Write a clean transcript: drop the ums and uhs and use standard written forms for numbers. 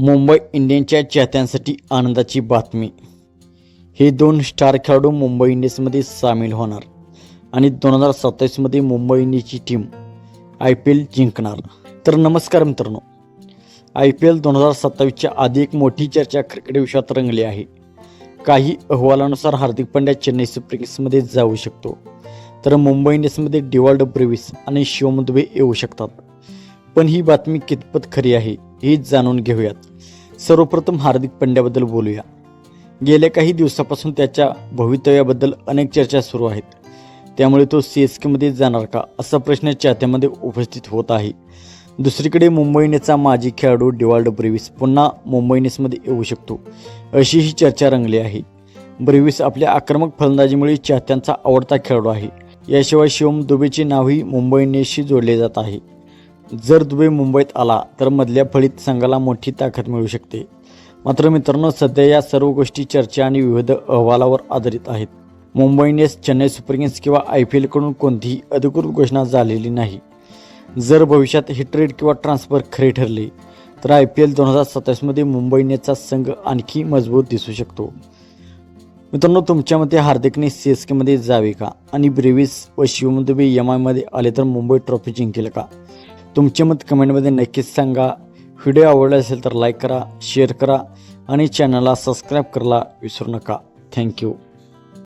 मुंबई इंडियन्सच्या चाहत्यांसाठी आनंदाची बातमी. हे दोन स्टार खेळाडू मुंबई इंडियन्समध्ये सामील होणार आणि 2027मध्ये मुंबई इंडियन्सची टीम IPL जिंकणार. तर नमस्कार मित्रांनो, IPL 2027च्या आधी एक मोठी चर्चा क्रिकेट विश्वात रंगली आहे. काही अहवालानुसार हार्दिक पांड्या चेन्नई सुपर किंग्समध्ये जाऊ शकतो, तर मुंबई इंडियन्समध्ये डिवॉल्ड ब्रेव्हिस आणि शिवम दुबे येऊ शकतात. पण ही बातमी कितपत खरी आहे हे जाणून घेऊयात. सर्वप्रथम हार्दिक पांड्याबद्दल बोलूया. गेल्या काही दिवसापासून त्याच्या भवितव्याबद्दल अनेक चर्चा सुरू आहेत. त्यामुळे तो CSKमध्ये जाणार का असा प्रश्न चाहत्यामध्ये उपस्थित होत आहे. दुसरीकडे मुंबई इंडियन्सचा माजी खेळाडू डिवॉल्ड ब्रेव्हिस पुन्हा मुंबई इंडियन्समध्ये येऊ शकतो अशी ही चर्चा रंगली आहे. ब्रेव्हिस आपल्या आक्रमक फलंदाजीमुळे चाहत्यांचा आवडता खेळाडू आहे. याशिवाय शिवम दुबेचे नावही मुंबई इंडियन्सशी जोडले जात आहे. जर दुबे मुंबईत आला तर मधल्या फळीत संघाला मोठी ताकद मिळू शकते. मात्र मित्रांनो, सध्या या सर्व गोष्टी चर्चा आणि विविध अहवालावर आधारित आहेत. Mumbai Indians, Chennai super Kings किंवा IPL कडून कोणतीही अधिकृत घोषणा झालेली नाही. जर भविष्यात हे ट्रेड किंवा ट्रान्सफर खरे ठरले तर IPL 2027मध्ये मुंबई इंडियन्सचा संघ आणखी मजबूत दिसू शकतो. मित्रांनो, तुमच्या मते हार्दिकने CSKमध्ये जावे का आणि ब्रेव्हिस व शिवम दुबे MIमध्ये आले तर मुंबई ट्रॉफी जिंकेल का? तुमचे मत कमेंटमध्ये नक्कीच सांगा. व्हिडिओ आवडला असेल तर लाईक करा, शेअर करा आणि चॅनलला सबस्क्राईब करायला विसरू नका. थँक्यू.